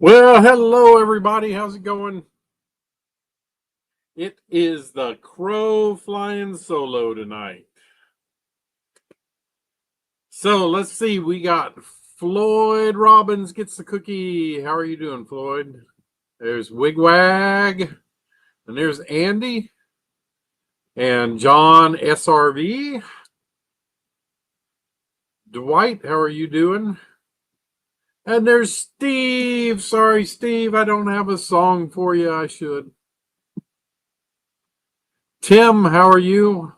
Well, hello everybody. How's it going? It is the Crow flying solo tonight. So let's see. We got Floyd Robbins gets the cookie. How are you doing, Floyd? There's Wigwag, and there's Andy and John SRV. Dwight, how are you doing? And there's Steve. Sorry, Steve, I don't have a song for you. I should. Tim, how are you?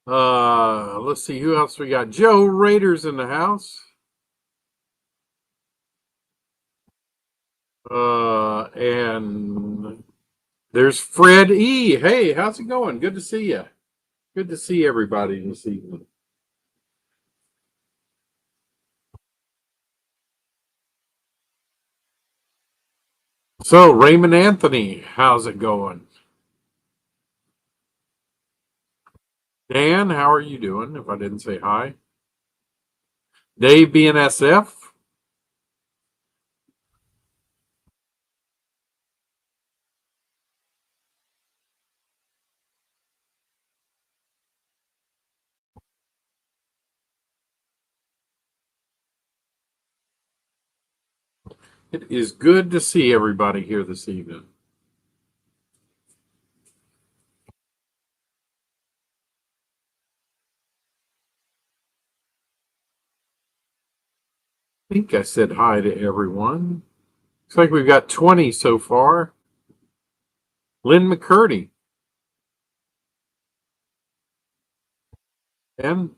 Let's see who else we got. Joe Raiders in the house. And there's Fred E. Hey, how's it going? Good to see you. Good to see everybody this evening. So, Raymond Anthony, how's it going? Dan, how are you doing? If I didn't say hi. Dave BNSF. It is good to see everybody here this evening. I think I said hi to everyone. Looks like we've got 20 so far. Lynn McCurdy. And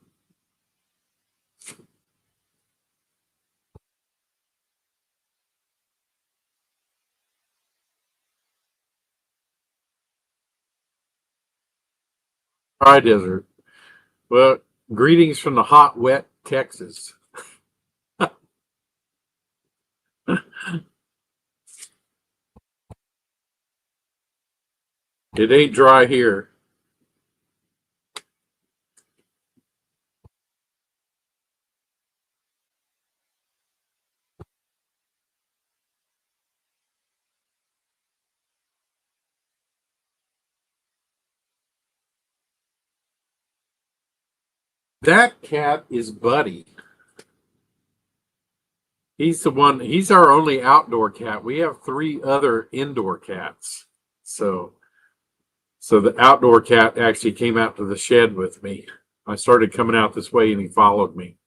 High Desert. Well, greetings from the hot, wet Texas. It ain't dry here. That cat is Buddy. He's the one, he's our only outdoor cat. We have three other indoor cats. So the outdoor cat actually came out to the shed with me. I started coming out this way and he followed me.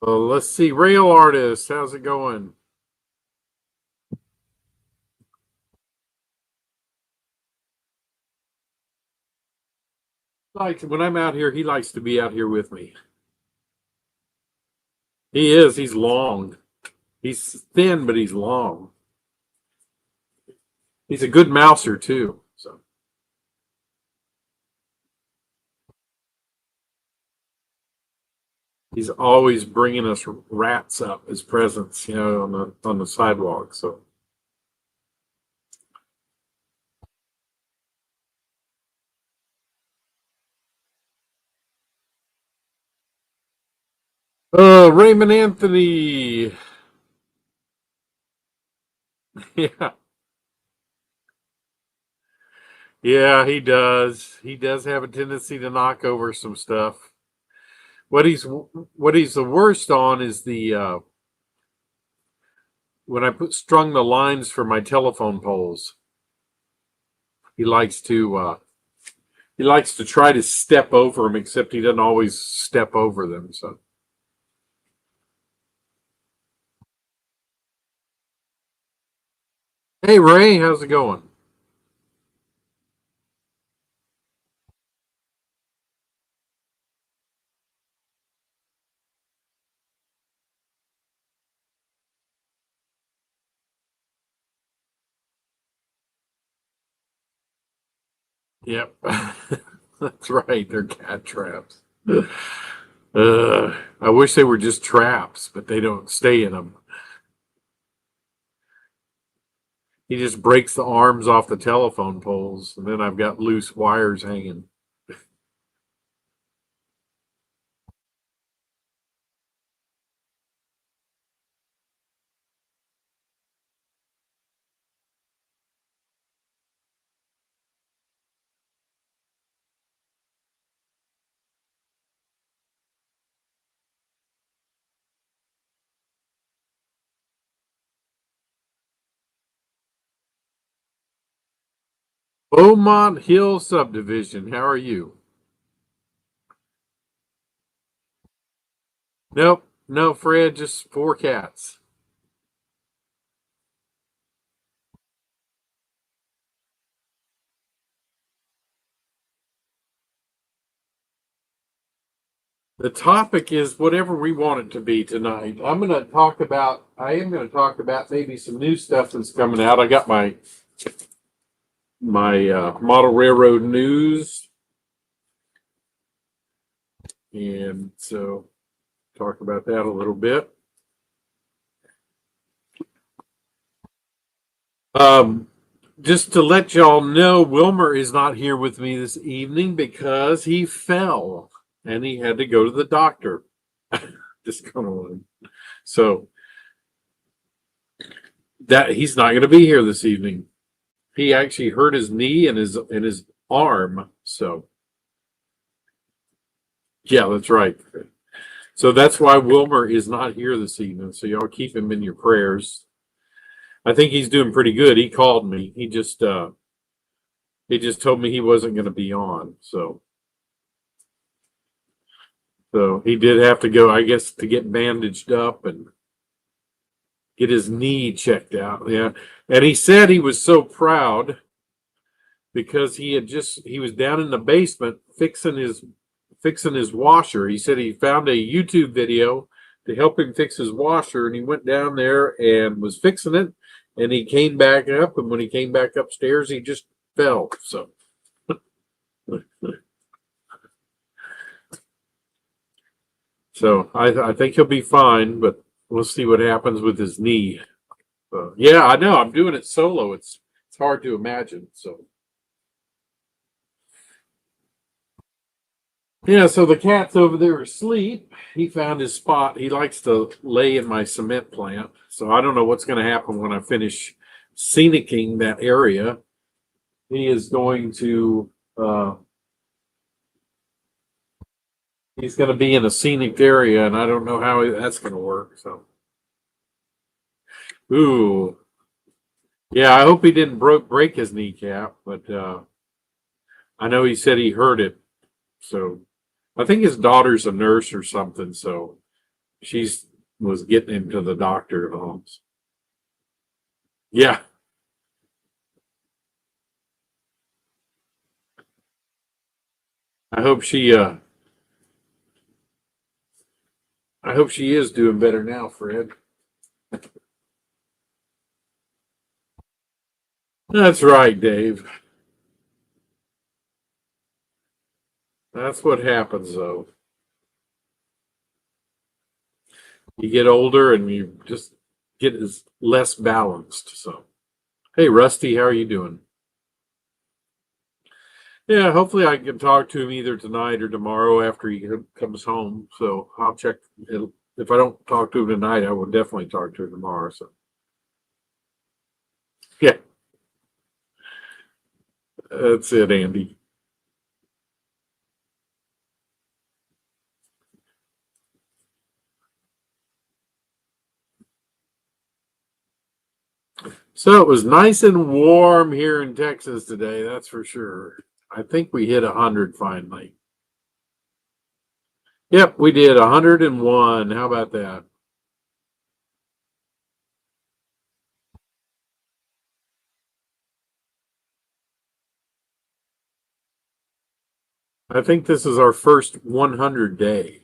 Well, let's see. Rail Artist, how's it going? Like when I'm out here, he likes to be out here with me. He is, he's long. He's thin, but he's long. He's a good mouser too. So he's always bringing us rats up as presents, on the sidewalk. So, Raymond Anthony, yeah, yeah, he does. He does have a tendency to knock over some stuff. What he's the worst on is the when I put strung the lines for my telephone poles. He likes to try to step over them, except he doesn't always step over them. So, hey Ray, how's it going? Yep, that's right. They're cat traps. I wish they were just traps, but they don't stay in them. He just breaks the arms off the telephone poles, and then I've got loose wires hanging. Beaumont Hill Subdivision. How are you? Nope, no, Fred, just four cats. The topic is whatever we want it to be tonight. I am going to talk about maybe some new stuff that's coming out. I got my model railroad news, and so talk about that a little bit. Um, just to let y'all know, Wilmer is not here with me this evening because he fell and he had to go to the doctor. Just kind of so that he's not going to be here this evening. He actually hurt his knee and his arm. So yeah, that's right. So that's why Wilmer is not here this evening. So y'all keep him in your prayers. I think he's doing pretty good. He called me. He just told me he wasn't going to be on. So he did have to go, I guess, to get bandaged up and get his knee checked out. Yeah. And he said he was so proud because he was down in the basement fixing his washer. He said he found a YouTube video to help him fix his washer, and he went down there and was fixing it, and he came back up, and when he came back upstairs, he just fell. So I think he'll be fine, but we'll see what happens with his knee. Yeah, I know. I'm doing it solo. It's hard to imagine. So yeah, so the cat's over there asleep. He found his spot. He likes to lay in my cement plant. So I don't know what's going to happen when I finish scenicking that area. He is going to he's going to be in a scenic area, and I don't know how that's going to work. So, ooh, yeah, I hope he didn't break his kneecap, but I know he said he hurt it. So I think his daughter's a nurse or something. So she's was getting him to the doctor at home. Yeah, I hope she I hope she is doing better now, Fred. That's right, Dave. That's what happens though. You get older and you just get as less balanced. So, hey, Rusty, how are you doing? Yeah, hopefully I can talk to him either tonight or tomorrow after he comes home. So I'll check. If I don't talk to him tonight, I will definitely talk to him tomorrow. So yeah, that's it, Andy. So it was nice and warm here in Texas today. That's for sure. I think we hit 100 finally. Yep, we did 101. How about that? I think this is our first 100 day.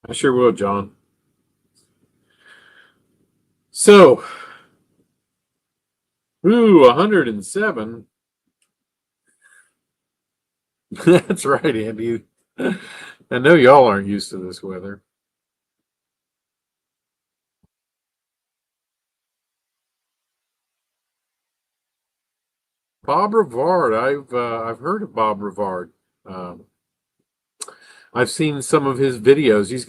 I sure will, John. So, ooh, 107. That's right, Andy. I know y'all aren't used to this weather. Bob Rivard. I've heard of Bob Rivard. Um, I've seen some of his videos. He's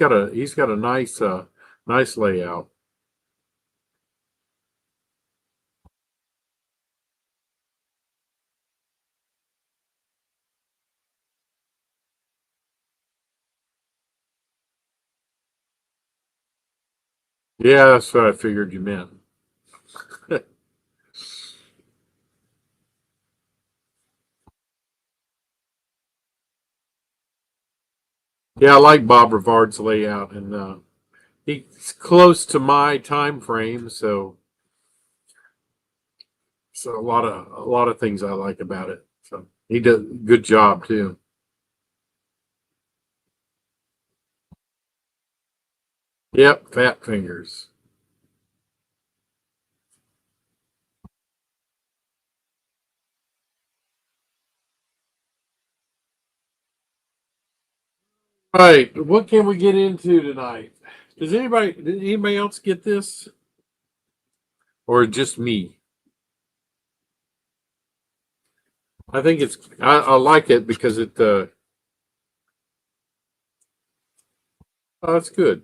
got a nice layout. Yeah, that's what I figured you meant. Yeah, I like Bob Rivard's layout, and he's close to my time frame, so a lot of things I like about it. So he does a good job too. Yep, fat fingers. All right, what can we get into tonight? Did anybody else get this, or just me? I think I like it because oh, that's good.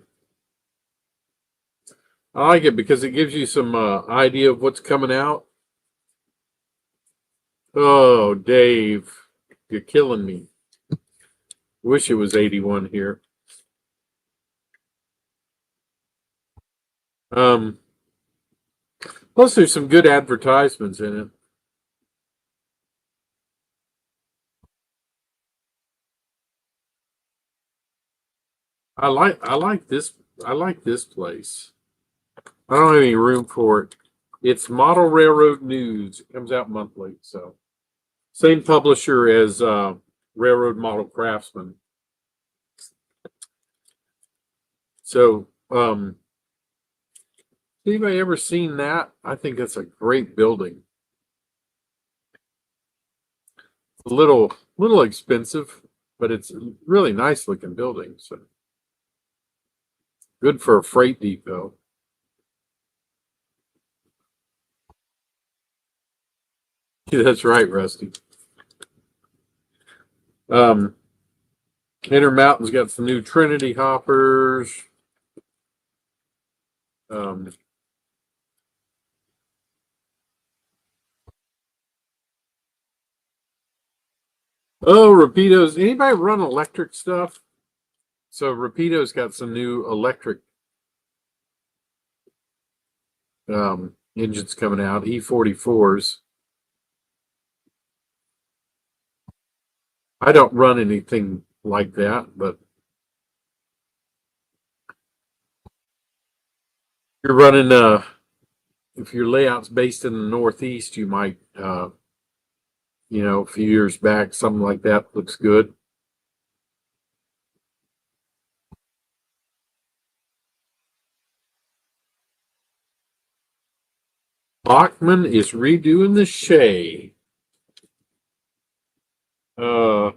I like it because it gives you some idea of what's coming out. Oh, Dave, you're killing me. Wish it was 81 here. Um, Plus there's some good advertisements in it. I like this place. I don't have any room for it. It's Model Railroad News. It comes out monthly, so same publisher as Railroad Model Craftsman. So, anybody ever seen that? I think that's a great building. It's a little expensive, but it's a really nice looking building. So good for a freight depot. Yeah, that's right, Rusty. Um, Intermountain's got some new Trinity hoppers. Um, oh, Rapido's. Anybody run electric stuff? So Rapido's got some new electric engines coming out, E44s. I don't run anything like that, but you're running if your layout's based in the Northeast, you might a few years back, something like that looks good. Bachman is redoing the Shay. Uh,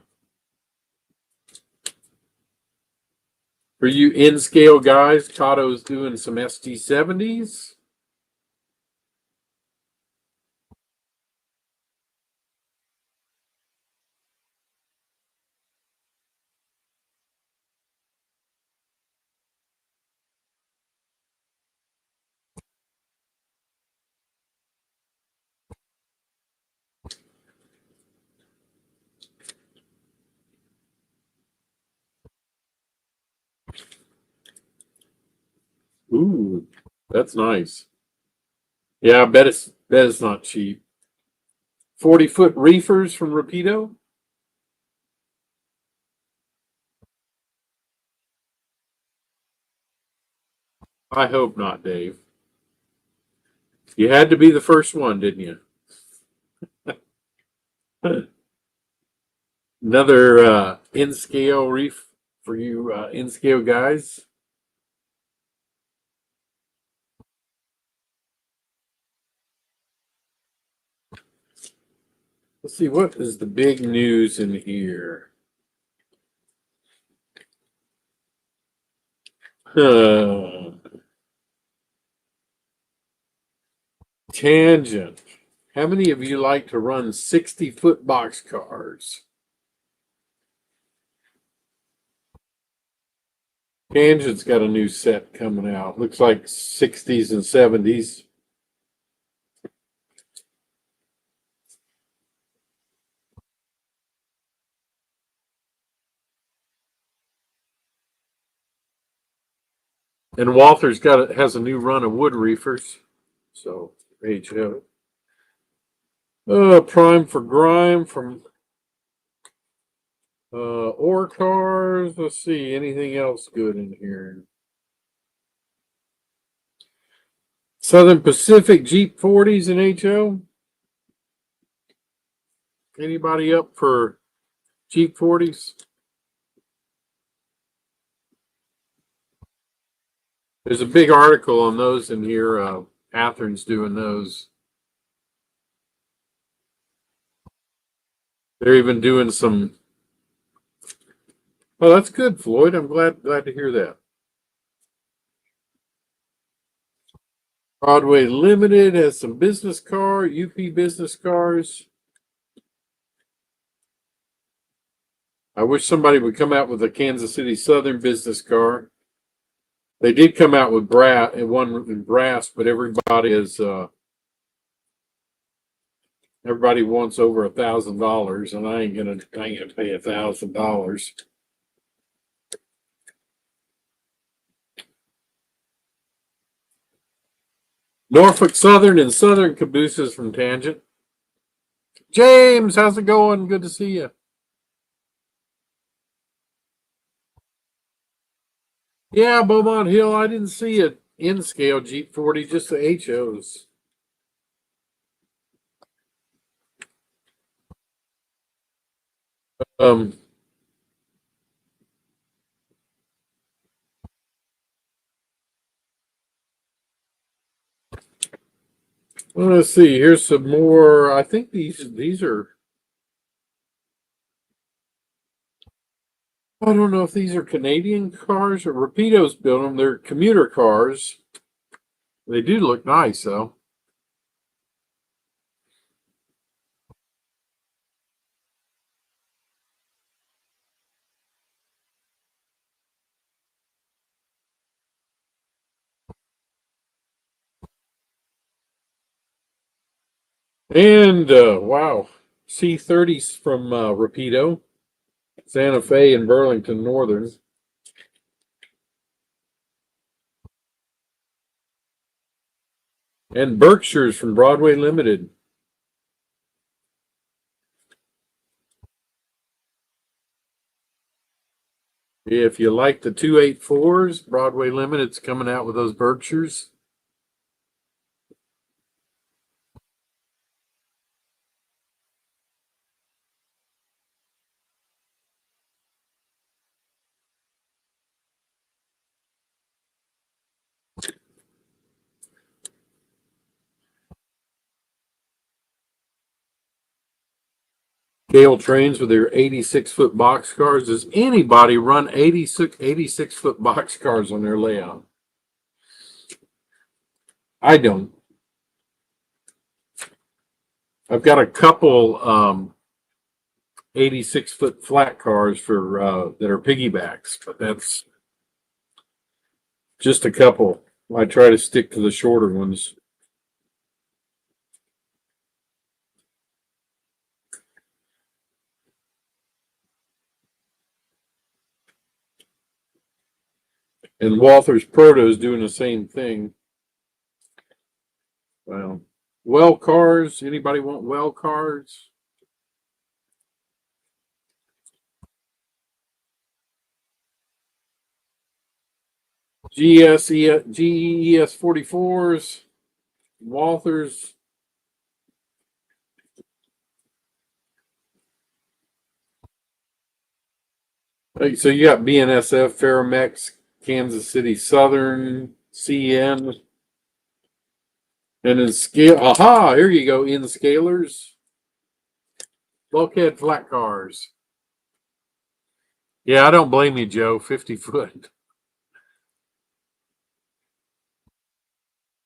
for you N scale guys, Kato's doing some ST70s. Ooh, that's nice. Yeah, I bet it's not cheap. 40-foot reefers from Rapido. I hope not, Dave. You had to be the first one, didn't you? Another N scale reef for you N scale guys. Let's see, what is the big news in here? Uh, Tangent. How many of you like to run 60-foot box cars? Tangent's got a new set coming out. Looks like 60s and 70s. And Walther's has a new run of wood reefers. So HO. Prime for Grime from Ore Cars. Let's see, anything else good in here? Southern Pacific Jeep 40s in HO. Anybody up for Jeep 40s? There's a big article on those in here. Atherin's doing those. They're even doing some. Oh, that's good, Floyd. I'm glad to hear that. Broadway Limited has some business car, UP business cars. I wish somebody would come out with a Kansas City Southern business car. They did come out with one in brass, but everybody wants over $1,000, and I ain't gonna pay $1,000. Norfolk Southern and Southern cabooses from Tangent. James, how's it going? Good to see you. Yeah, Beaumont Hill. I didn't see it in scale Jeep 40, just the HOs. Well, let's see. Here's some more. I think these are. I don't know if these are Canadian cars or Rapido's built them. They're commuter cars. They do look nice, though. And wow, C30s from Rapido, Santa Fe, and Burlington Northern. And Berkshires from Broadway Limited. If you like the 284s, Broadway Limited's coming out with those Berkshires. Gale Trains with their 86-foot box cars. Does anybody run 86-foot box cars on their layout? I don't. I've got a couple 86-foot flat cars for that are piggybacks, but that's just a couple. I try to stick to the shorter ones. And Walther's Proto is doing the same thing. Well cars. Anybody want well cars? GES 44s, Walthers. So you got BNSF, Ferromex, Kansas City Southern, CN, and then scale. Aha! Here you go. In scalers, bulkhead flat cars. Yeah, I don't blame you, Joe. 50-foot.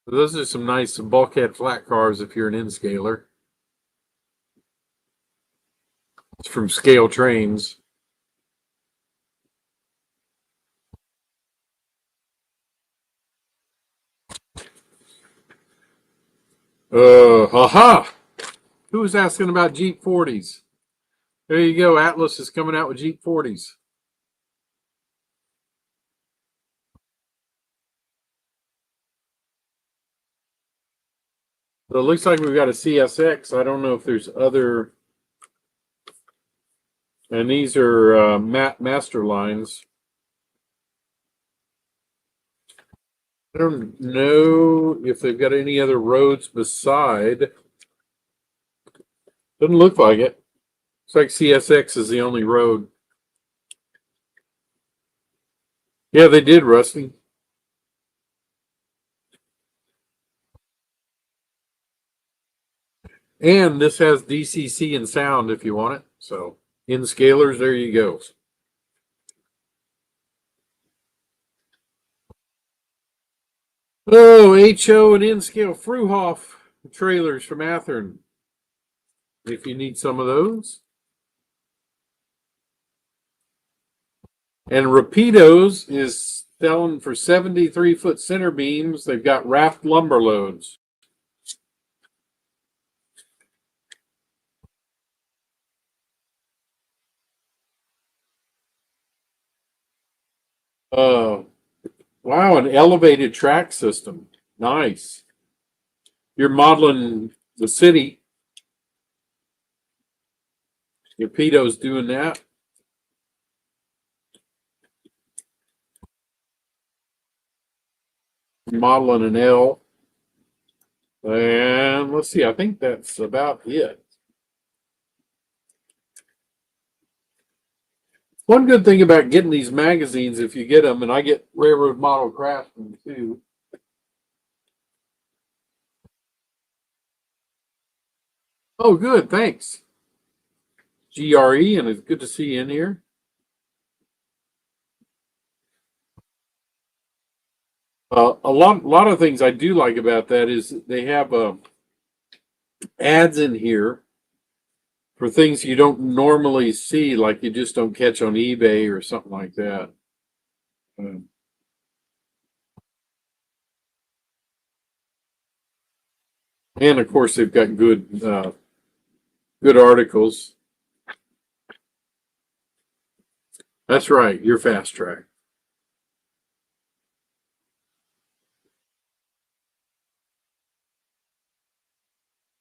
Those are some nice bulkhead flat cars if you're an N-scaler. It's from Scale Trains. Haha! Who was asking about Jeep 40s? There you go. Atlas is coming out with Jeep 40s. So it looks like we've got a CSX. I don't know if there's other, and these are master lines. I don't know if they've got any other roads beside. Doesn't look like it. Looks like CSX is the only road. Yeah, they did, Rusty. And this has DCC and sound if you want it. So in scalers, there you go. Oh, HO and N-scale Fruhoff trailers from Athearn. If you need some of those. And Rapidos is selling for 73-foot center beams. They've got raft lumber loads. Wow, an elevated track system. Nice. You're modeling the city. Rapido's doing that. Modeling an L. And let's see, I think that's about it. One good thing about getting these magazines, if you get them, and I get Railroad Model Craftsman too. Oh, good, thanks. GRE, and it's good to see you in here. A lot of things I do like about that is they have ads in here for things you don't normally see, like you just don't catch on eBay or something like that. And of course, they've got good articles. That's right, you're Fast Track.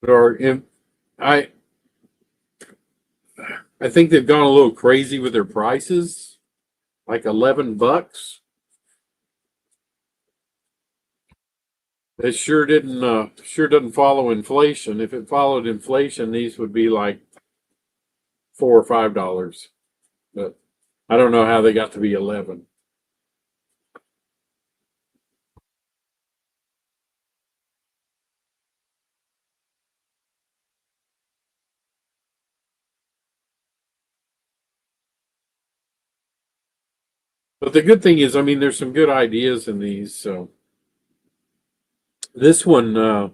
Or I I think they've gone a little crazy with their prices, like $11. It sure doesn't follow inflation. If it followed inflation, these would be like $4 or $5. But I don't know how they got to be 11. But the good thing is, I mean, there's some good ideas in these. So this one, I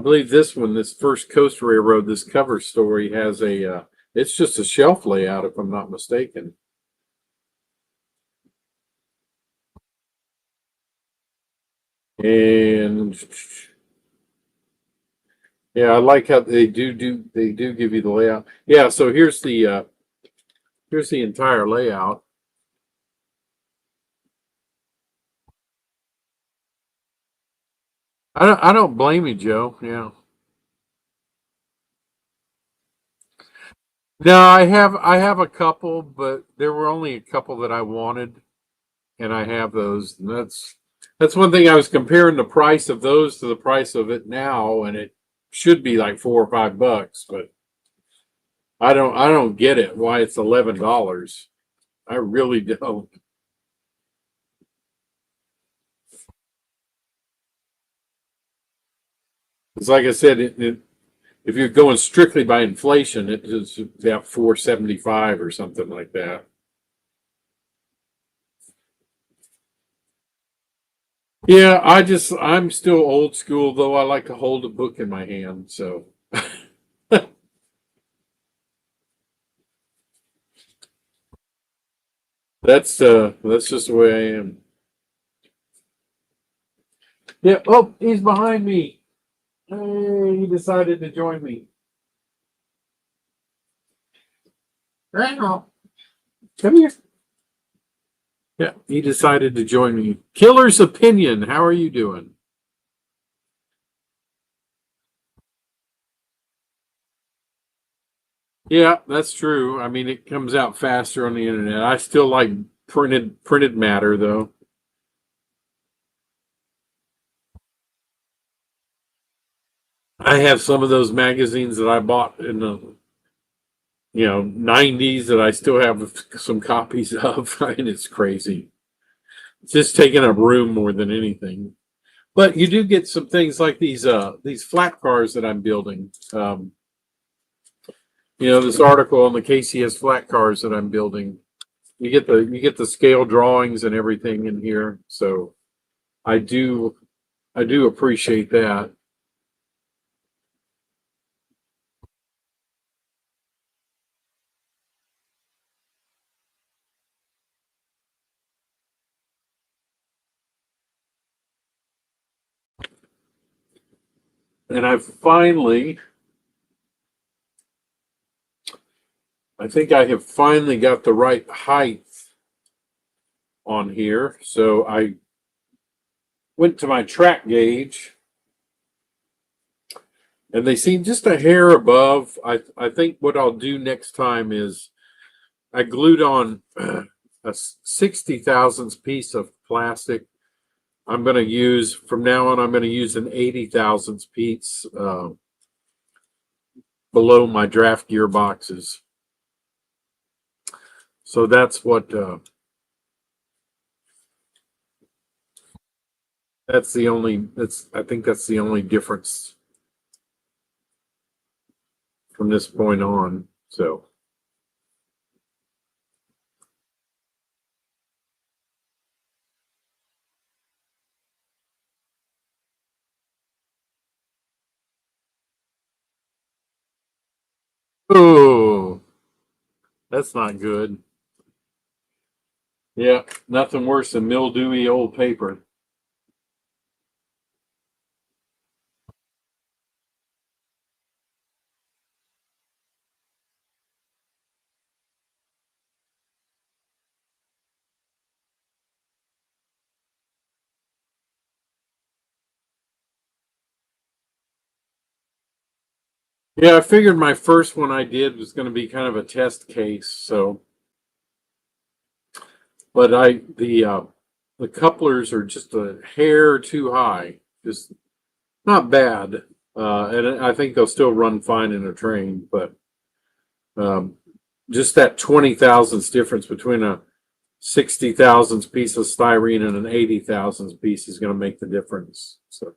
believe this first Coast Railroad, this cover story has it's just a shelf layout, if I'm not mistaken. And yeah, I like how they do give you the layout. Yeah, so here's the entire layout. I don't blame you, Joe. Yeah. No, I have a couple, but there were only a couple that I wanted, and I have those. And that's one thing I was comparing the price of those to the price of it now, and it should be like $4 or $5, but I don't get it why it's $11. I really don't. It's like I said, if you're going strictly by inflation, it is about 475 or something like that. Yeah, I'm still old school though. I like to hold a book in my hand, so that's just the way I am. Yeah, oh, he's behind me. Hey, he decided to join me. Randall, come here. Yeah, he decided to join me. Killer's Opinion, how are you doing? Yeah, that's true. I mean, it comes out faster on the internet. I still like printed matter though. I have some of those magazines that I bought in the 90s that I still have some copies of, and it's crazy. It's just taking up room more than anything. But you do get some things like these flat cars that I'm building. This article on the KCS flat cars that I'm building. You get the scale drawings and everything in here. So I do I do appreciate that. And I think I have finally got the right height on here. So I went to my track gauge and they seem just a hair above. I think what I'll do next time is I glued on a 60 thousandths piece of plastic. I'm going to use from now on. I'm going to use an 80 thousandths piece below my draft gearboxes. So that's the only that's I think that's the only difference from this point on. So oh, that's not good. Yeah, nothing worse than mildewy old paper. Yeah, I figured my first one I did was going to be kind of a test case. So, but the couplers are just a hair too high. Just not bad. And I think they'll still run fine in a train, but um, just that 20 thousandths difference between a 60 thousandths piece of styrene and an 80 thousandths piece is going to make the difference. So,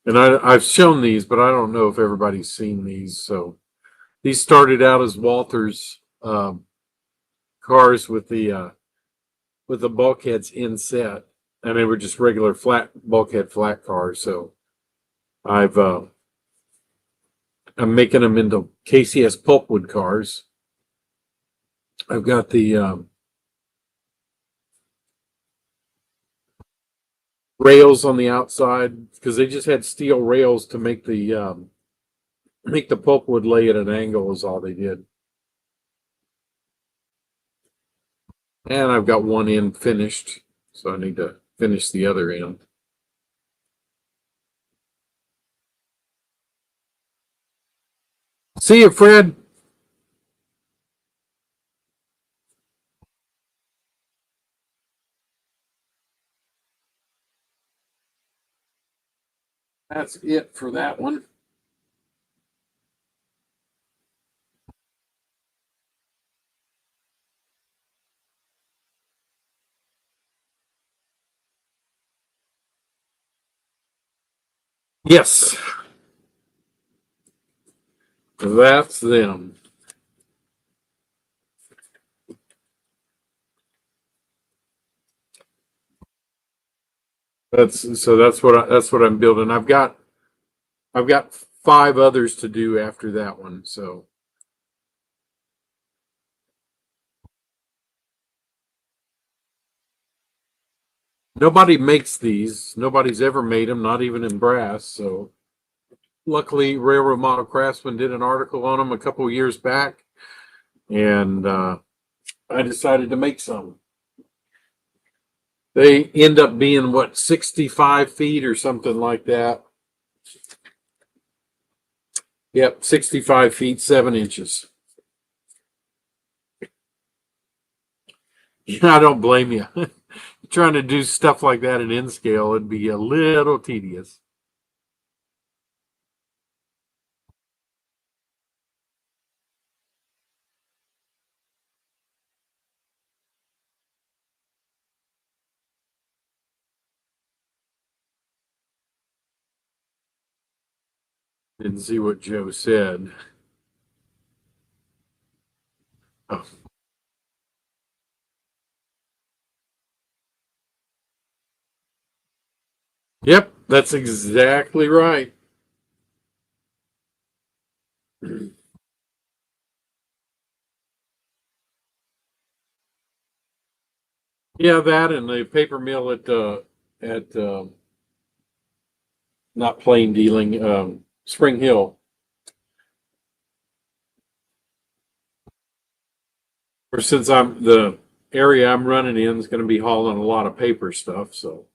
and I've shown these, but I don't know if everybody's seen these. So these started out as Walther's cars with the bulkheads inset, and they were just regular flat bulkhead flat cars. So I've I'm making them into KCS pulpwood cars. I've got the rails on the outside because they just had steel rails to make the pulpwood lay at an angle is all they did. And I've got one end finished, so I need to finish the other end. See you, Fred. That's it for that one. Yes, that's them. That's what I'm building. I've got five others to do after that one. So nobody makes these. Nobody's ever made them, not even in brass. So luckily, Railroad Model Craftsman did an article on them a couple of years back, and I decided to make some. They end up being what 65 feet or something like that. Yep, 65 feet, 7 inches. Yeah, I don't blame you. Trying to do stuff like that in N scale, it'd be a little tedious. Didn't see what Joe said. Oh, yep, that's exactly right. Yeah, that and the paper mill at not plain dealing, Spring Hill. Or since I'm the area I'm running in is going to be hauling a lot of paper stuff, so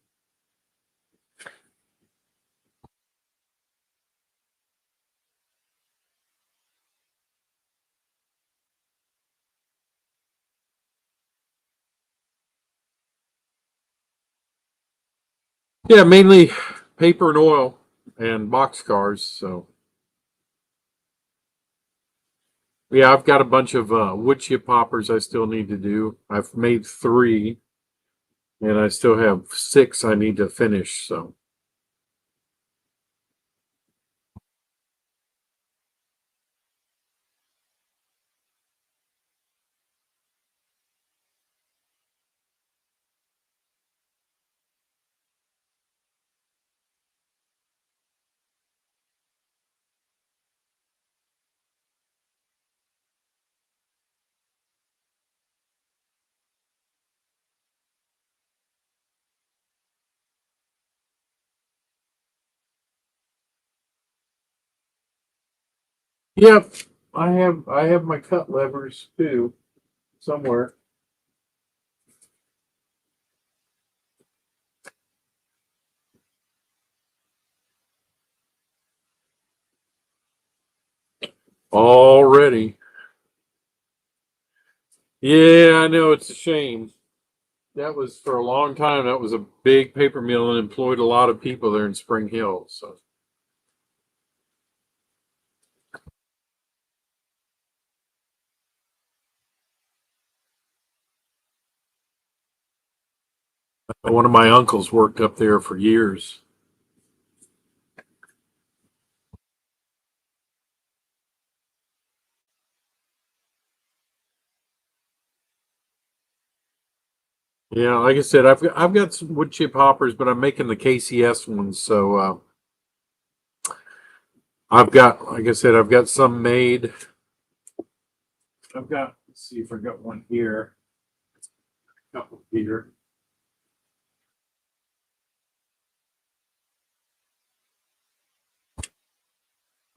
yeah, mainly paper and oil and box cars. So yeah, I've got a bunch of wood chip hoppers I still need to do. I've made 3, and I still have 6 I need to finish. So yep, I have my cut levers too somewhere. Already. Yeah, I know it's a shame. That was for a long time. That was a big paper mill and employed a lot of people there in Spring Hill. So one of my uncles worked up there for years. Yeah, like I said, I've got some wood chip hoppers, but I'm making the KCS ones. So I've got, like I said, I've got some made. I've got. Let's see if I got one here. A couple here.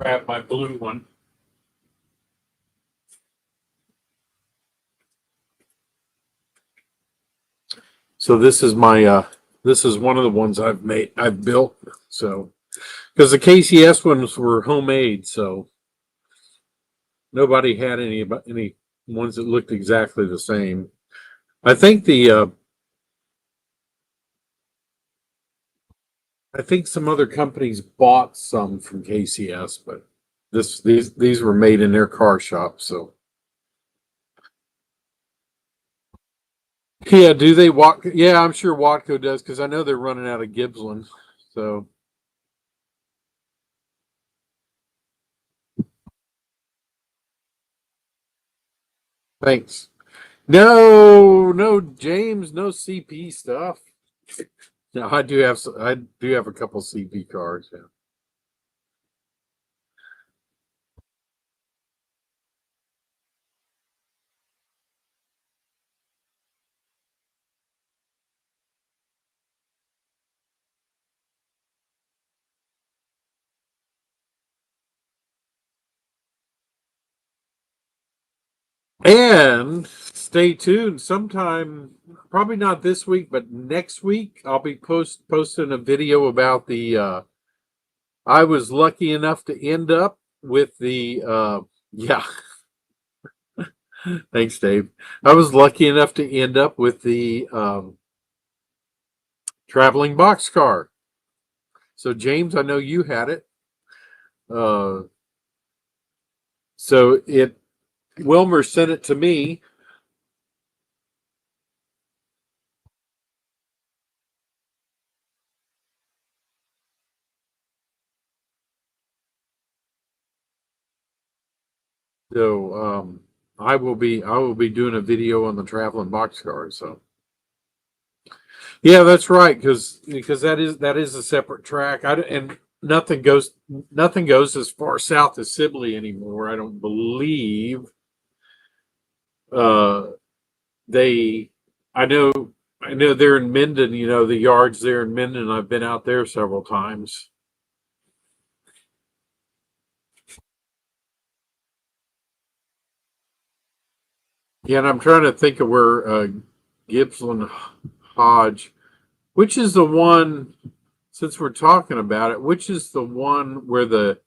Grab my blue one. So this is one of the ones I've built. So because the KCS ones were homemade, so nobody had any ones that looked exactly the same. I think I think some other companies bought some from KCS, but these were made in their car shop. So yeah, do they walk? Yeah, I'm sure Watco does because I know they're running out of Gibbsland. So thanks. No, no, James, no CP stuff. No, I do have a couple CP cars. Yeah. And stay tuned. Sometime, probably not this week, but next week, I'll be posting a video about the. I was lucky enough to end up with the yeah. Thanks, Dave. I was lucky enough to end up with the traveling boxcar. So James, I know you had it. Uh, so it Wilmer sent it to me. So I will be doing a video on the traveling boxcar. So yeah, that's right, because that is a separate track. And nothing goes as far south as Sibley anymore. I don't believe. Uh, they, I know, I know they're in Minden. You know the yards there in Minden. I've been out there several times. Yeah, and I'm trying to think of where Gippsland Hodge, which is the one. Since we're talking about it, which is the one where the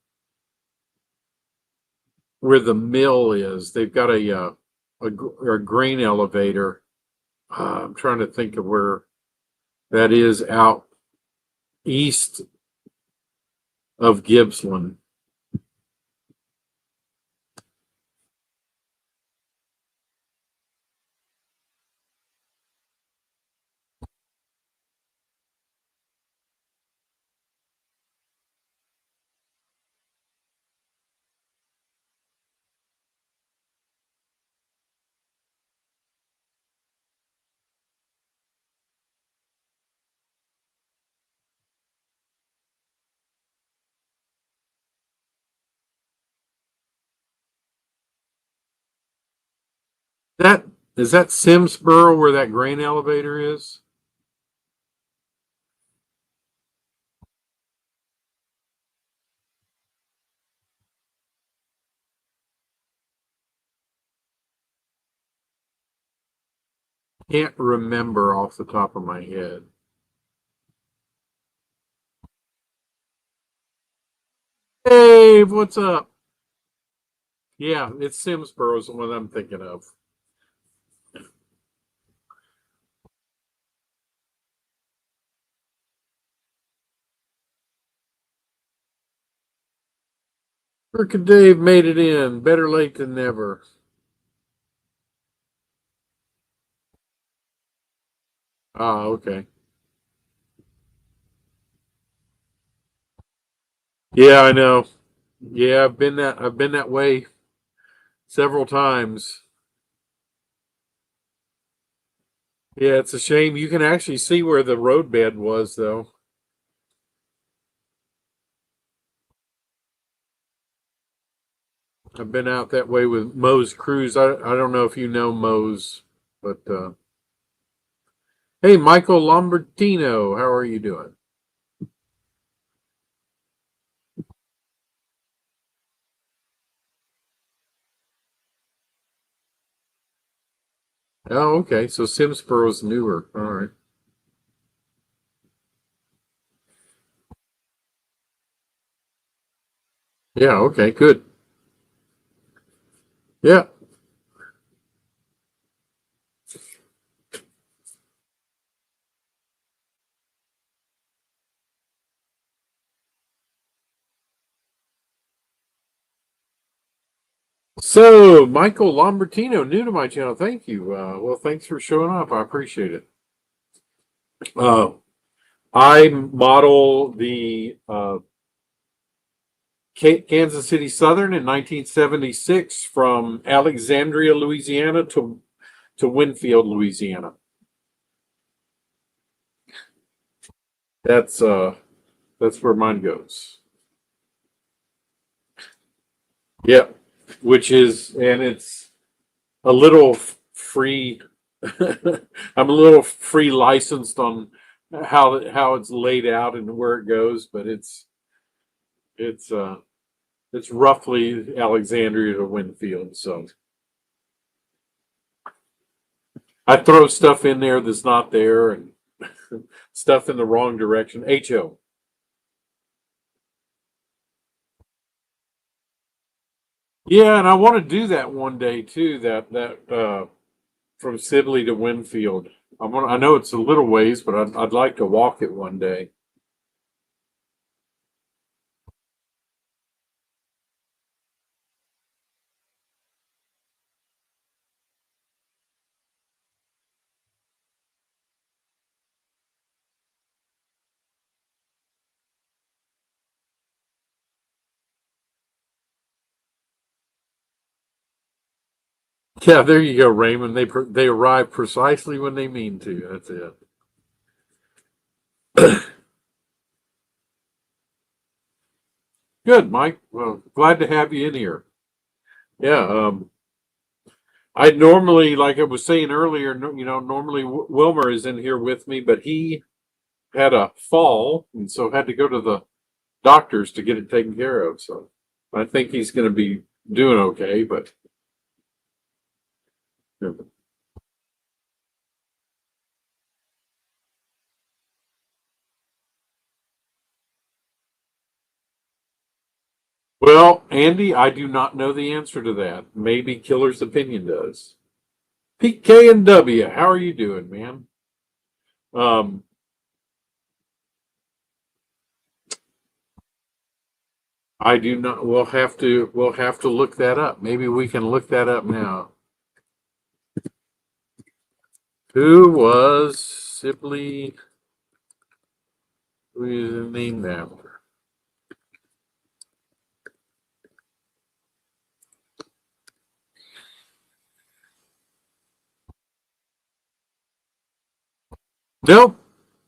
mill is? They've got a grain elevator. I'm trying to think of where that is out east of Gippsland. That is that Simsboro where that grain elevator is? Can't remember off the top of my head. Dave, what's up? Yeah, it's Simsboro's the one I'm thinking of. Frickin' Dave made it in. Better late than never. Ah, okay. Yeah, I know. Yeah, I've been that way several times. Yeah, it's a shame. You can actually see where the roadbed was, though. I've been out that way with Moe's Cruise. I don't know if you know Moe's, but hey, Michael Lambertino, how are you doing? Oh, okay. So Simsboro's newer. All right. Yeah. Okay. Good. Yeah. So Michael Lambertino, new to my channel. Thank you. Well, thanks for showing up. I appreciate it. Uh, I model the Kansas City Southern in 1976 from Alexandria, Louisiana to Winfield, Louisiana. That's uh that's where mine goes. Yeah, which is and it's a little free. I'm a little free licensed on how it's laid out and where it goes, but it's uh it's roughly Alexandria to Winfield. So I throw stuff in there that's not there and stuff in the wrong direction. HO. Yeah, and I want to do that one day too. That from Sibley to Winfield. I know it's a little ways, but I'd like to walk it one day. Yeah, there you go, Raymond. They arrive precisely when they mean to. That's it. Good, Mike. Well, glad to have you in here. Yeah, I normally, like I was saying earlier, normally Wilmer is in here with me, but he had a fall and so had to go to the doctors to get it taken care of. So I think he's going to be doing okay. But yeah. Well, Andy, I do not know the answer to that. Maybe Killer's Opinion does. PK and W, how are you doing, man? Um, I do not. We'll have to look that up. Maybe we can look that up now. Who was Sibley? Who is named after? Nope.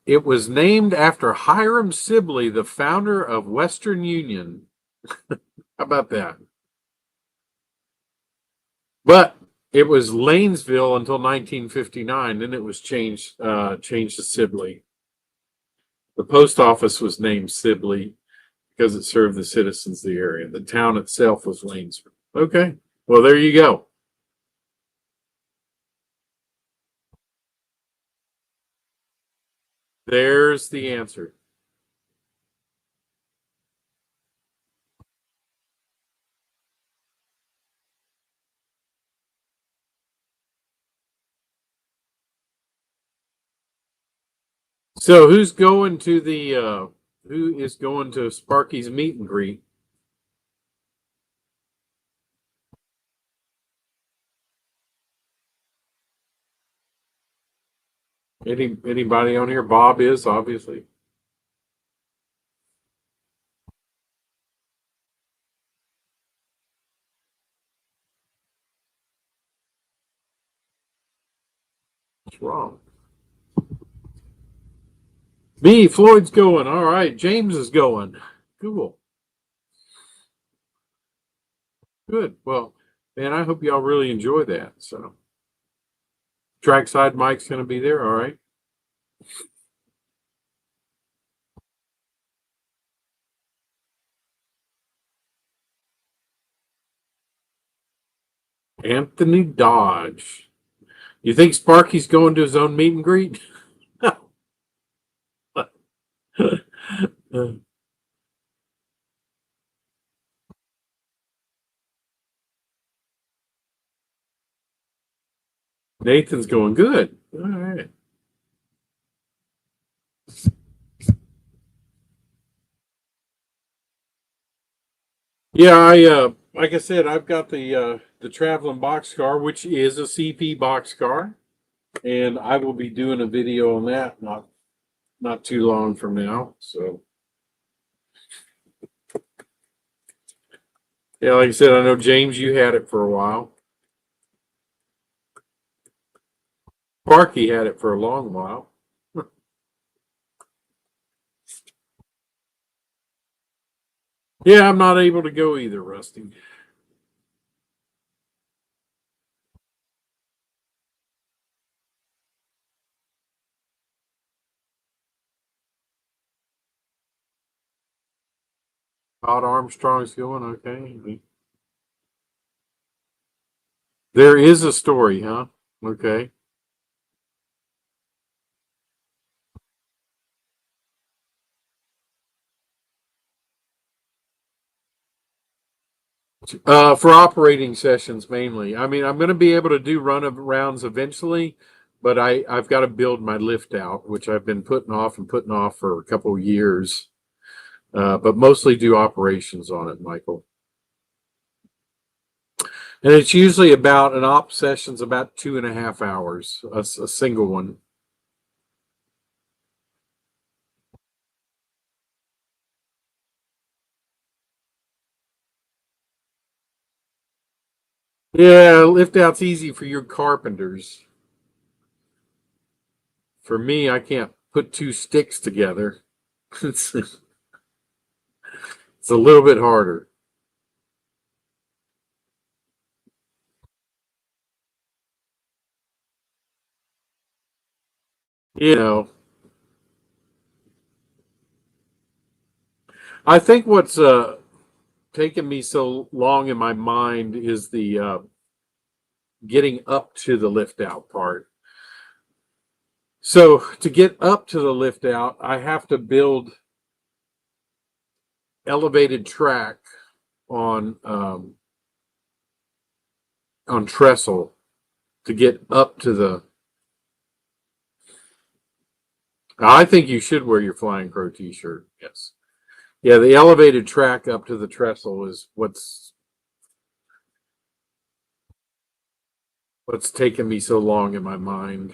It was named after Hiram Sibley, the founder of Western Union. How about that? But it was Lanesville until 1959. Then it was changed to Sibley. The post office was named Sibley because it served the citizens of the area. The town itself was Lanesville. Okay. Well, there you go. There's the answer. So who is going to Sparky's meet and greet? Anybody on here? Bob is obviously. What's wrong? Me, Floyd's going. All right, James is going. Cool. Good. Well, man, I hope y'all really enjoy that. So trackside Mike's gonna be there, all right. Anthony Dodge. You think Sparky's going to his own meet and greet? Nathan's going good. All right. Yeah, I like I said, I've got the traveling box car, which is a CP box car, and I will be doing a video on that not too long from now. So yeah, like I said, I know James, you had it for a while. Sparky had it for a long while. Yeah, I'm not able to go either, Rusty. Todd Armstrong's going, okay. There is a story, huh? Okay. For operating sessions mainly. I mean, I'm going to be able to do run of rounds eventually, but I've got to build my lift out, which I've been putting off for a couple of years. But mostly do operations on it, Michael. And it's usually about an op session's about 2.5 hours, a single one. Yeah, lift out's easy for your carpenters. For me, I can't put two sticks together. It's a little bit harder. You know, I think what's taken me so long in my mind is the getting up to the lift out part. So to get up to the lift out, I have to build elevated track on trestle to get up to the. I think you should wear your Flying Crow T-shirt. Yes. Yeah, the elevated track up to the trestle is what's taken me so long in my mind.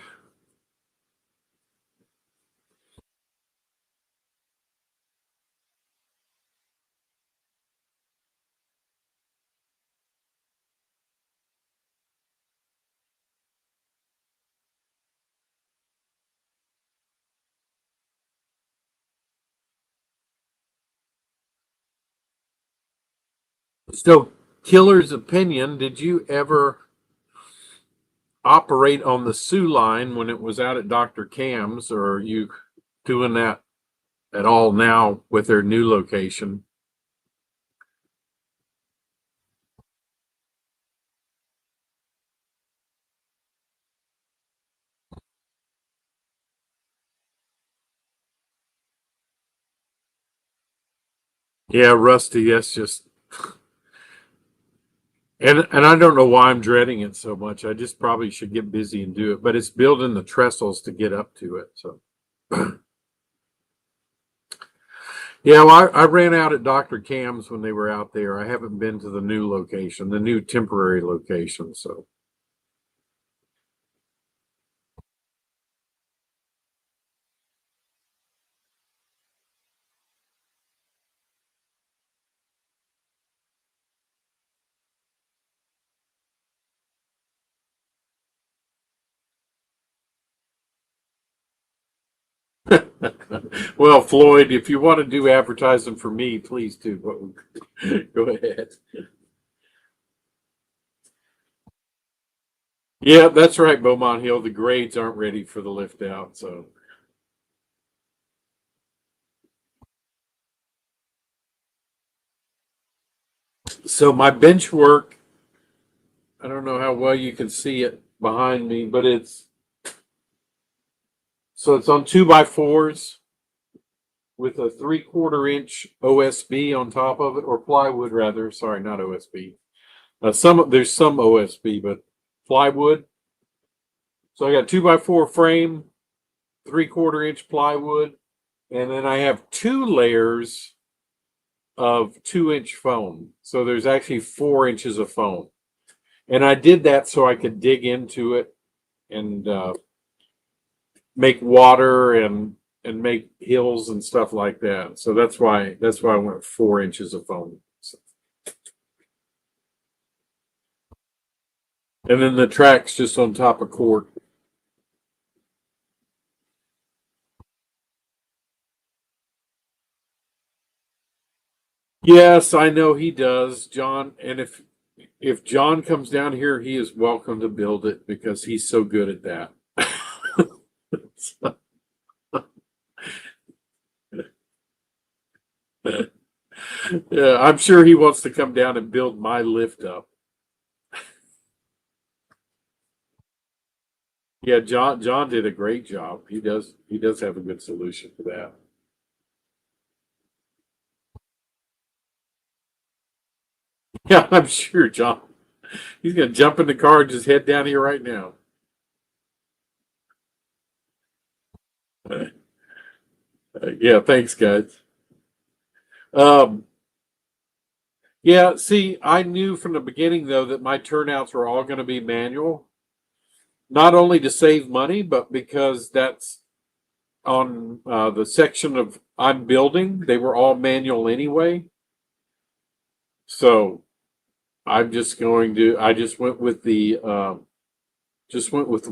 So, Killer's opinion, did you ever operate on the Sioux line when it was out at Dr. Cam's, or are you doing that at all now with their new location? Yeah, Rusty, that's just and I don't know why I'm dreading it so much. I just probably should get busy and do it, but it's building the trestles to get up to it. So yeah, well, I ran out at Dr. Cam's when they were out there. I haven't been to the new location, the new temporary location. So well, Floyd, if you want to do advertising for me, please do. Go ahead. Yeah, that's right, Beaumont Hill. The grades aren't ready for the lift out. So my bench work, I don't know how well you can see it behind me, but it's on 2x4s with a 3/4 inch OSB on top of it, or plywood rather. Sorry, not OSB. There's some OSB, but plywood. So I got 2x4 frame, 3/4 inch plywood, and then I have two layers of 2 inch foam. So there's actually 4 inches of foam. And I did that so I could dig into it and make water and make hills and stuff like that. So that's why I went 4 inches of foam. So, and then the track's just on top of court. Yes, I know he does, John. And if John comes down here, he is welcome to build it because he's so good at that. Yeah, I'm sure he wants to come down and build my lift up. Yeah, John did a great job. He does have a good solution for that. Yeah, I'm sure, John. He's gonna jump in the car and just head down here right now. Yeah, thanks, guys. Um, yeah, see, I knew from the beginning though that my turnouts were all going to be manual, not only to save money, but because that's on the section of I'm building, they were all manual anyway. So I just went with the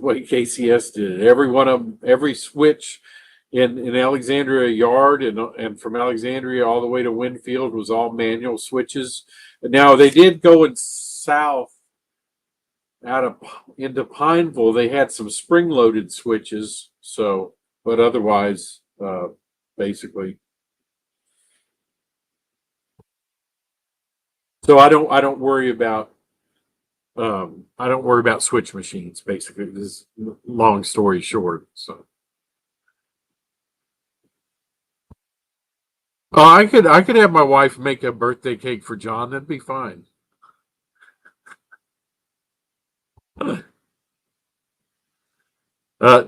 way KCS did it. Every one of them, every switch in Alexandria Yard and from Alexandria all the way to Winfield was all manual switches. Now they did go in south out of into Pineville. They had some spring loaded switches. So, but otherwise, basically, so I don't worry about switch machines. Basically, this is long story short. So. Oh, I could have my wife make a birthday cake for John. That'd be fine.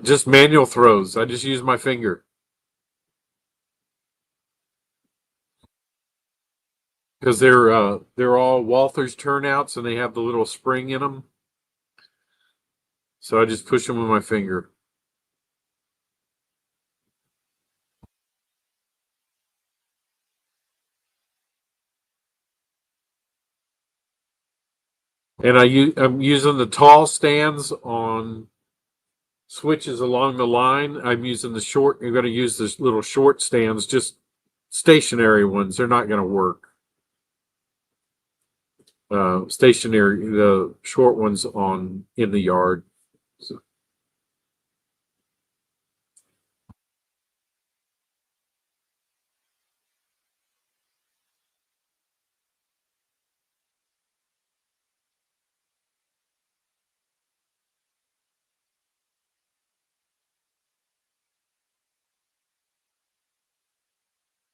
Just manual throws. I just use my finger because they're all Walther's turnouts and they have the little spring in them. So I just push them with my finger. And I'm using the tall stands on switches along the line. I'm using the short. You're going to use this little short stands, just stationary ones. They're not going to work. Stationary, the short ones on in the yard. So,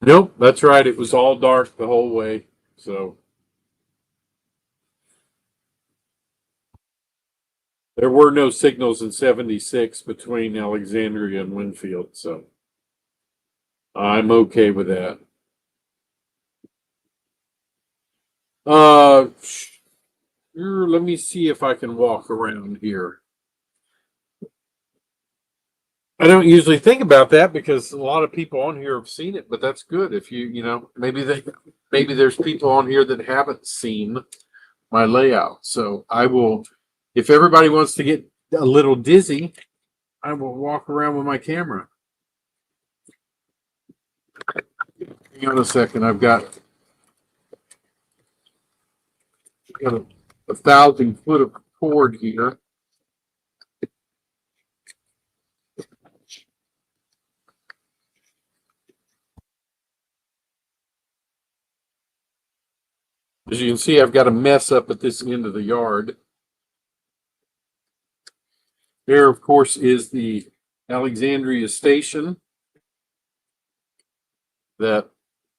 nope, that's right. It was all dark the whole way. So there were no signals in 76 between Alexandria and Winfield. So I'm okay with that. Uh, sure, let me see if I can walk around here. I don't usually think about that because a lot of people on here have seen it, but that's good if maybe there's people on here that haven't seen my layout. So I will, if everybody wants to get a little dizzy, I will walk around with my camera. Hang on a second. Got a 1,000 foot of cord here. As you can see, I've got a mess up at this end of the yard. There, of course, is the Alexandria station that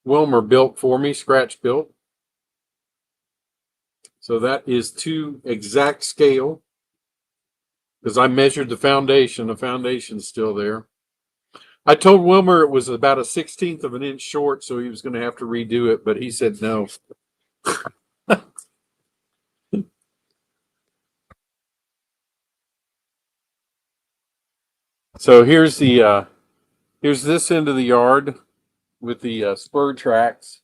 Wilmer built for me, scratch built. So that is to exact scale because I measured the foundation. The foundation's still there. I told Wilmer it was about a 16th of an inch short, so he was going to have to redo it, but he said no. So here's this end of the yard with the spur tracks.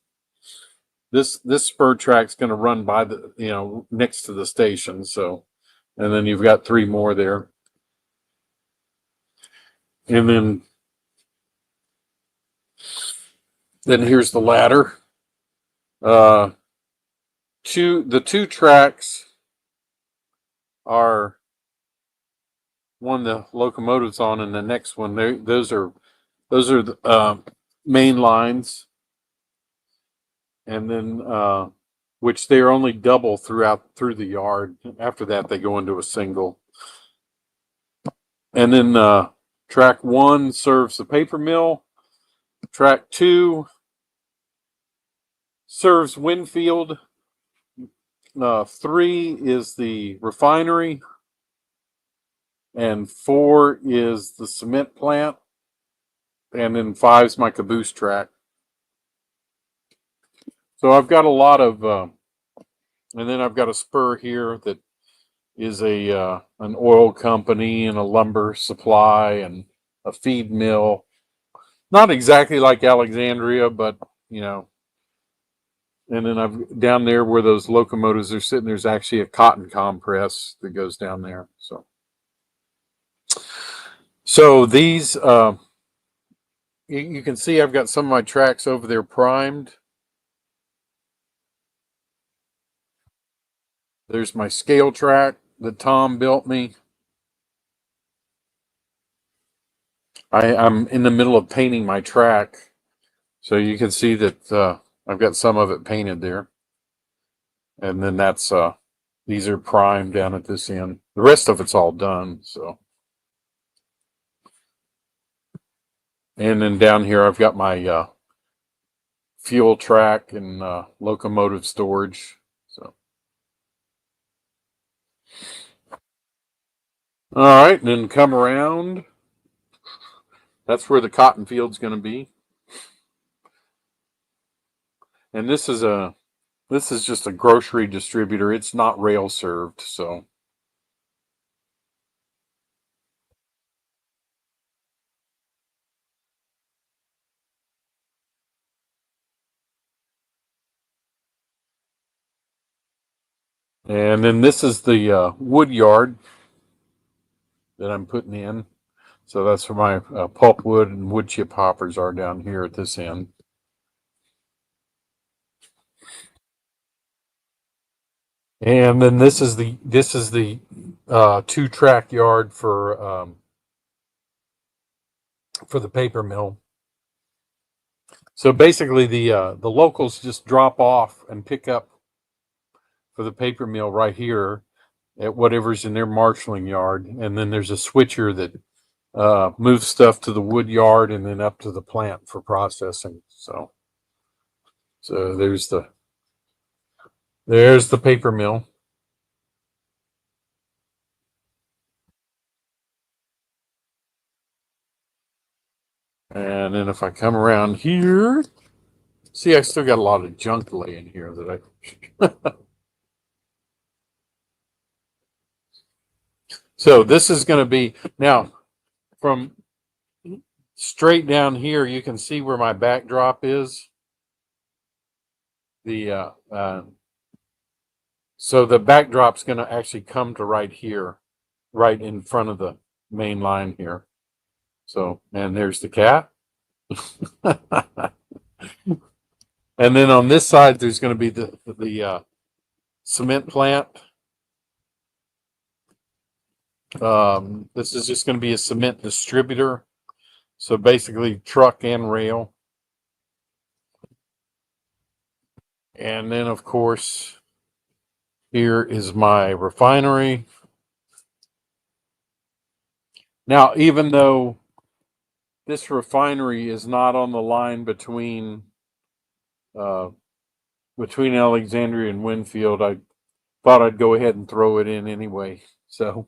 This spur track's going to run by the next to the station. So, and then you've got three more there, and then here's the ladder. Uh, the two tracks are one the locomotive's on, and the next one those are the main lines, and then which they're only double through the yard. After that, they go into a single, and then track one serves the paper mill. Track two serves Winfield, 3 is the refinery, and 4 is the cement plant, and then 5 is my caboose track. So I've got a lot of, and then I've got a spur here that is an oil company and a lumber supply and a feed mill. Not exactly like Alexandria, but you know. And then I've down there where those locomotives are sitting. There's actually a cotton compress that goes down there. So these, you can see I've got some of my tracks over there primed. There's my scale track that Tom built me. I'm in the middle of painting my track, so you can see that I've got some of it painted there. And then that's these are primed down at this end. The rest of it's all done. So, and then down here I've got my fuel track and locomotive storage. So, all right, and then come around. That's where the cotton field's going to be. And this is just a grocery distributor. It's not rail served, so. And then this is the wood yard that I'm putting in. So that's where my pulpwood and wood chip hoppers are down here at this end. And then this is the 2-track yard for the paper mill. So basically, the locals just drop off and pick up for the paper mill right here at whatever's in their marshaling yard, and then there's a switcher that moves stuff to the wood yard and then up to the plant for processing. So there's the paper mill. And then if I come around here, see, I still got a lot of junk laying here that I. So this is going to be now from straight down here. You can see where my backdrop is. So the backdrop's going to actually come to right here, right in front of the main line here. So, and there's the cat. And then on this side, there's going to be the cement plant. This is just going to be a cement distributor. So basically truck and rail. And then of course, here is my refinery. Now, even though this refinery is not on the line between Alexandria and Winfield, I thought I'd go ahead and throw it in anyway. So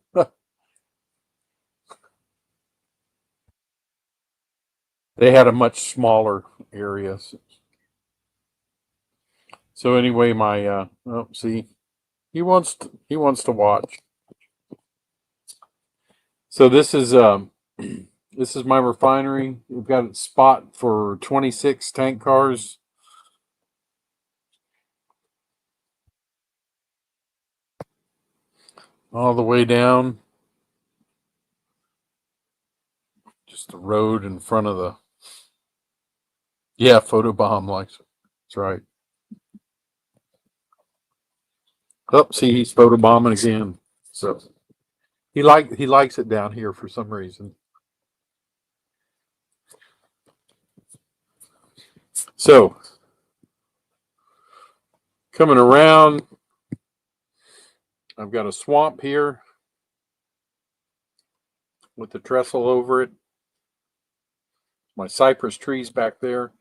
they had a much smaller area. So anyway, my oh, see, he wants to watch. So this is this is my refinery. We've got a spot for 26 tank cars. All the way down. Just the road in front of the. Yeah, photobomb likes it. That's right. Oh, see, he's photobombing again. So he likes it down here for some reason. So coming around, I've got a swamp here with the trestle over it. My cypress trees back there.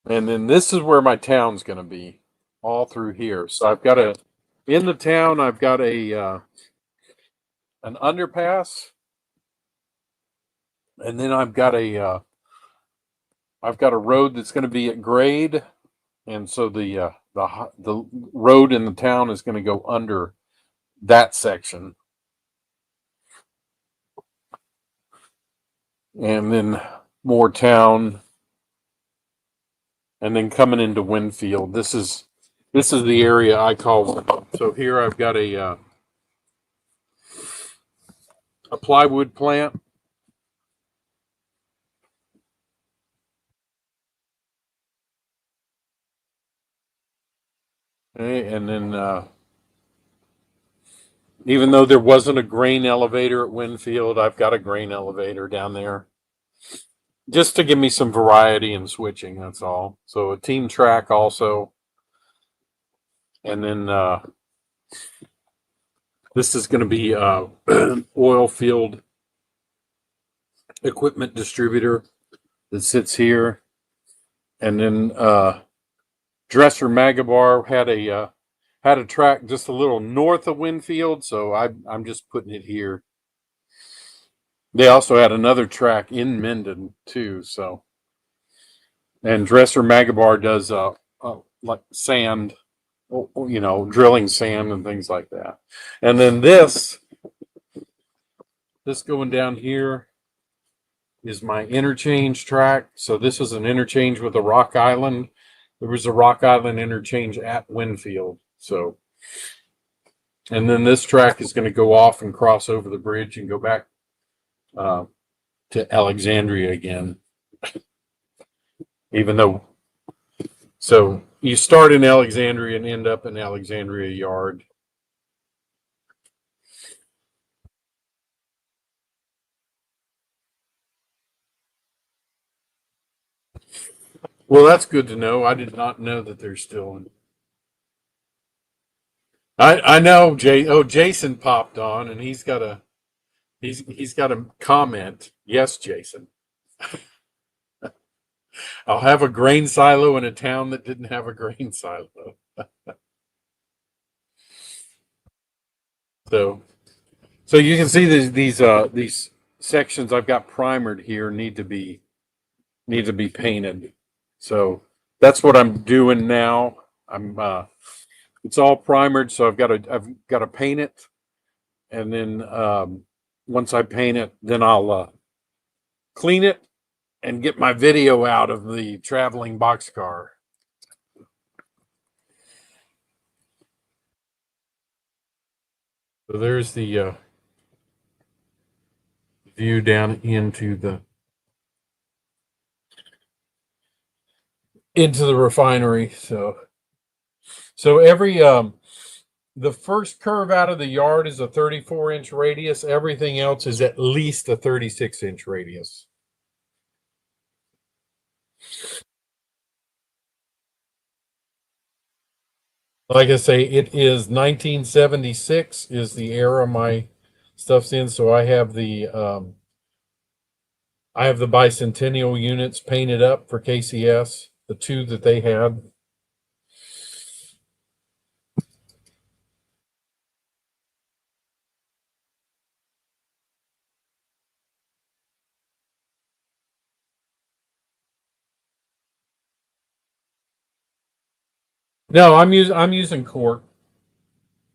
And then this is where my town's going to be, all through here. So I've got in the town, I've got an underpass, and then I've got a road that's going to be at grade, and so the road in the town is going to go under that section, and then more town, and then coming into Winfield. This is the area I call. So here I've got a plywood plant. Okay, and then even though there wasn't a grain elevator at Winfield, I've got a grain elevator down there just to give me some variety in switching. That's all. So a team track also, and then this is going to be oil field equipment distributor that sits here, and then Dresser Magabar had a track just a little north of Winfield, so I'm just putting it here. They also had another track in Minden too, so. And Dresser Magabar does like sand, drilling sand and things like that. And then this going down here is my interchange track. So this is an interchange with a Rock Island. There was a Rock Island interchange at Winfield. So, and then this track is going to go off and cross over the bridge and go back to Alexandria again. Even though, so you start in Alexandria and end up in Alexandria Yard. Well, that's good to know. I did not know that they're still in. I know Jason popped on and he's got a comment. Yes, Jason. I'll have a grain silo in a town that didn't have a grain silo. So you can see these sections I've got primered here need to be painted. So that's what I'm doing now. It's all primered, so I've got to paint it, and then once I paint it, then I'll clean it and get my video out of the traveling boxcar. So there's the view down into the refinery. So every the first curve out of the yard is a 34-inch radius. Everything else is at least a 36-inch radius. Like I say, it is 1976 is the era my stuff's in. So I have the bicentennial units painted up for KCS, the two that they had. No, I'm using cork,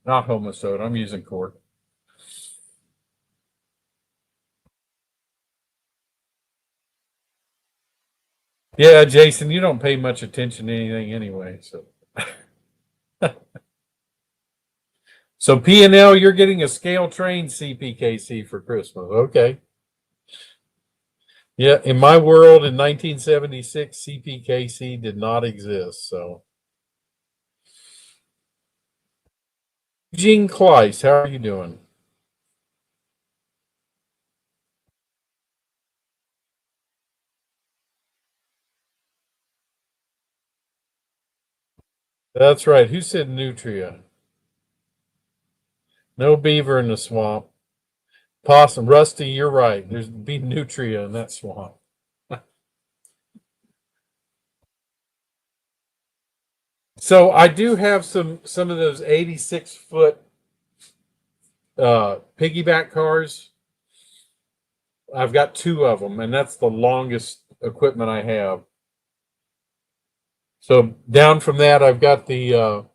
not Homosote. I'm using cork. Yeah, Jason, you don't pay much attention to anything anyway. So P&L, you're getting a scale train CPKC for Christmas. Okay. Yeah, in my world in 1976, CPKC did not exist. So Eugene Kleiss, how are you doing? That's right. Who said nutria? No beaver in the swamp. Possum, Rusty, you're right. There's be nutria in that swamp. So I do have some of those 86-foot piggyback cars. I've got two of them, and that's the longest equipment I have. So down from that, I've got those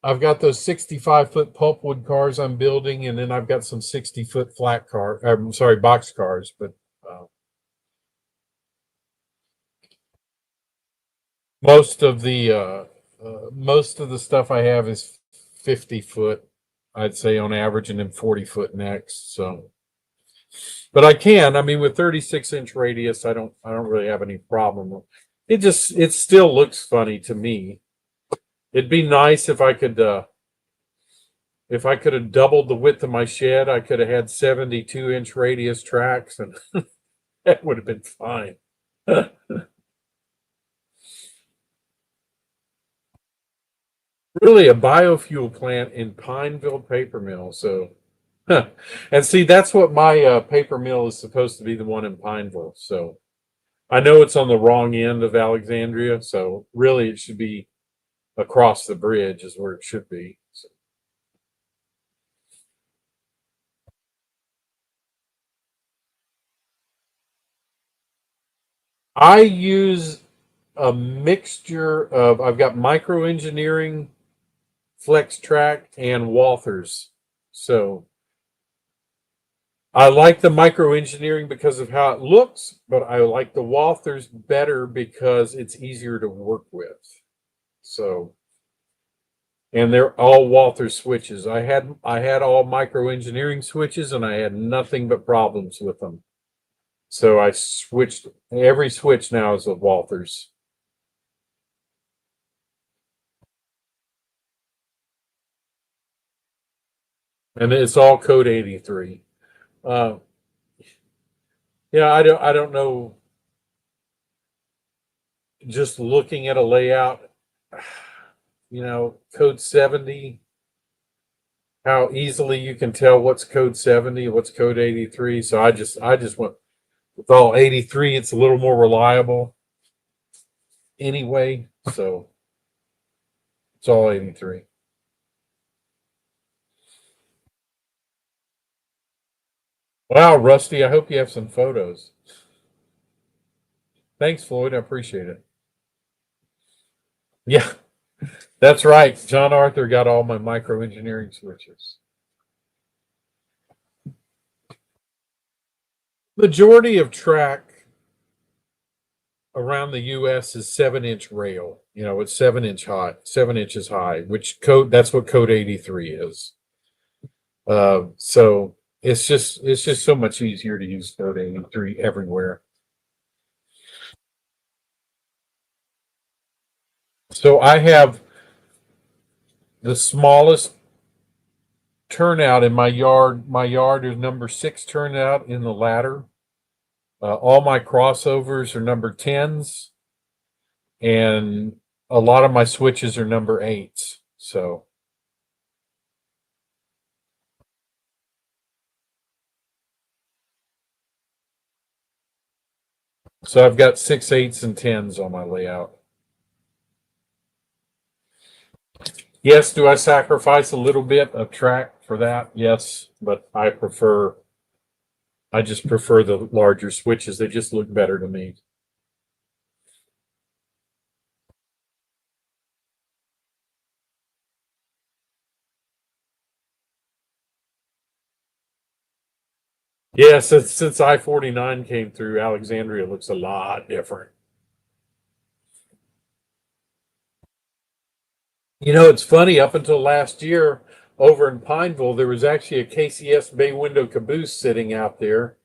65-foot pulpwood cars I'm building, and then I've got some 60-foot flat car. I'm sorry, box cars, but uh, most of the most of the stuff I have is 50-foot, I'd say on average, and then 40-foot next. So, but I mean, with 36-inch radius, I don't really have any problem. It still looks funny to me. It'd be nice if I could have doubled the width of my shed. I could have had 72-inch radius tracks, and that would have been fine. Really, a biofuel plant in Pineville paper mill. So, and see, that's what my paper mill is supposed to be, the one in Pineville. So I know it's on the wrong end of Alexandria. So really, it should be across the bridge is where it should be. So, I use a mixture of, I've got micro engineering, Flex Track, and Walthers. So I like the micro engineering because of how it looks, but I like the Walthers better because it's easier to work with. So, and they're all Walthers switches. I had all micro engineering switches, and I had nothing but problems with them. So I switched. Every switch now is a Walthers. And it's all code 83. Uh, yeah, I don't know. Just looking at a layout, code 70, how easily you can tell what's code 70, what's code 83. So I just went with all 83. It's a little more reliable anyway. So it's all 83. Wow, Rusty, I hope you have some photos. Thanks, Floyd. I appreciate it. Yeah, that's right. John Arthur got all my micro engineering switches. Majority of track around the U.S. is 7-inch rail. It's 7-inch high, 7 inches high, which code, that's what code 83 is. So it's just so much easier to use code 83 everywhere. So I have the smallest turnout in my yard. My yard is number 6 turnout in the ladder. All my crossovers are number 10s, and a lot of my switches are number 8s. So I've got 6, 8s, and 10s on my layout. Yes, do I sacrifice a little bit of track for that? Yes, but I just prefer the larger switches. They just look better to me. Yeah, since I-49 came through, Alexandria looks a lot different. It's funny, up until last year over in Pineville, there was actually a KCS bay window caboose sitting out there.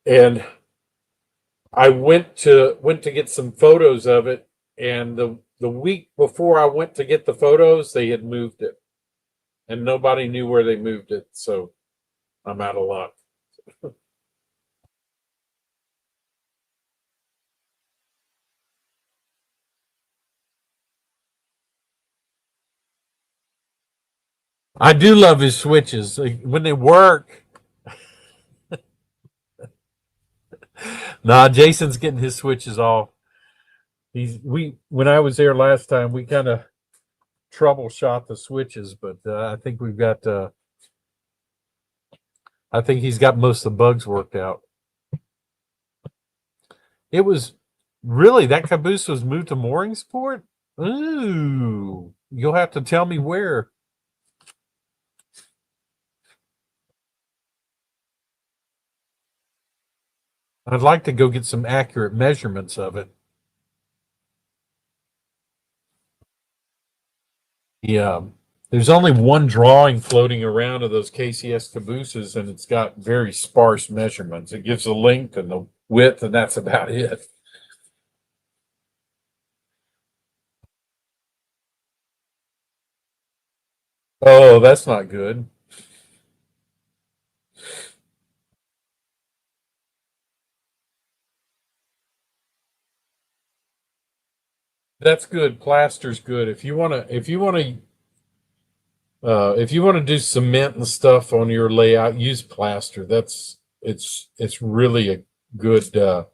And I went to get some photos of it, and the week before I went to get the photos, they had moved it. And nobody knew where they moved it, so I'm out of luck. I do love his switches. When they work, nah, Jason's getting his switches all When I was there last time, we kind of troubleshot the switches, but I think we've got I think he's got most of the bugs worked out. It was really that caboose was moved to Mooringsport? Ooh, you'll have to tell me where. I'd like to go get some accurate measurements of it. Yeah. There's only one drawing floating around of those KCS cabooses, and it's got very sparse measurements. It gives the length and the width, and that's about it. Oh, that's not good. That's good. Plaster's good. If you want to do cement and stuff on your layout, use plaster. It's really a good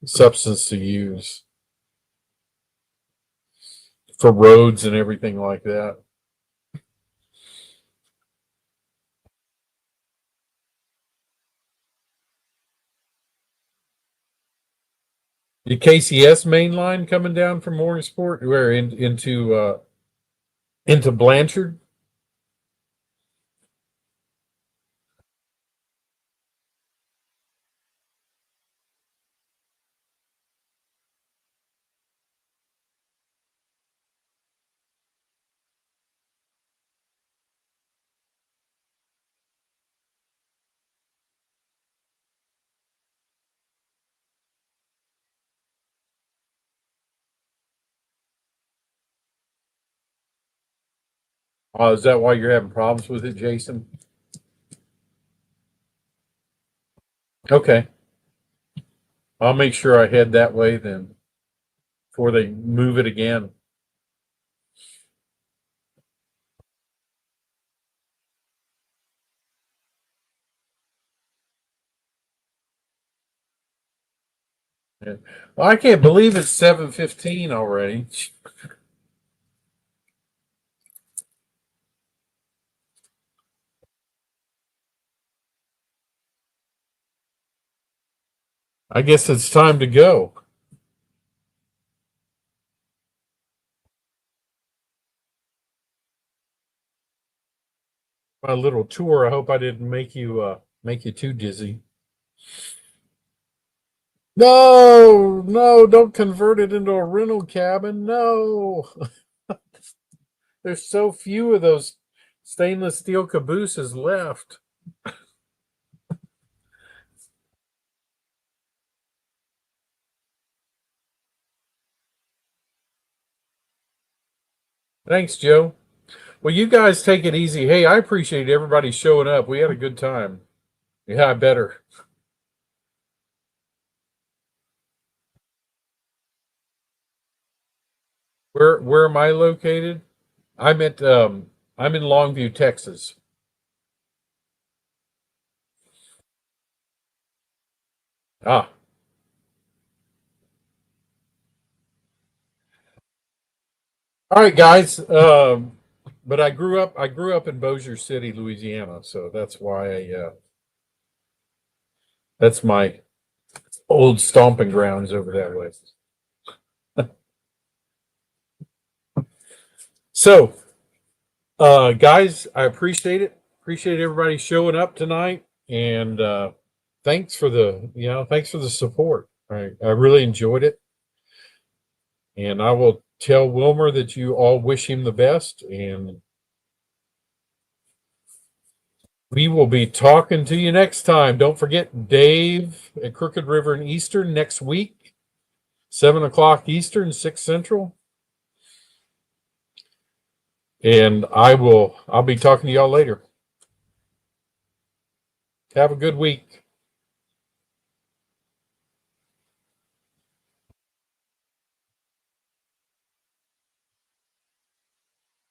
substance to use for roads and everything like that. The KCS main line coming down from Morningsport, where into Blanchard. Is that why you're having problems with it, Jason? Okay, I'll make sure I head that way then before they move it again. Yeah. Well, I can't believe it's 7:15 already. I guess it's time to go. My little tour. I hope I didn't make you too dizzy. No, no, don't convert it into a rental cabin. No. There's so few of those stainless steel cabooses left. Thanks, Joe. Well, you guys take it easy. Hey, I appreciate everybody showing up. We had a good time. Yeah, I better. Where am I located? I'm in Longview, Texas. Ah, all right, guys. But I grew up in Bossier City, Louisiana, so that's my old stomping grounds over that way. So, guys, I appreciate it. Appreciate everybody showing up tonight, and thanks for the support. I really enjoyed it, and I will tell Wilmer that you all wish him the best, and we will be talking to you next time. Don't forget Dave at Crooked River and Eastern next week, 7 o'clock Eastern, 6 Central. And I'll be talking to y'all later. Have a good week.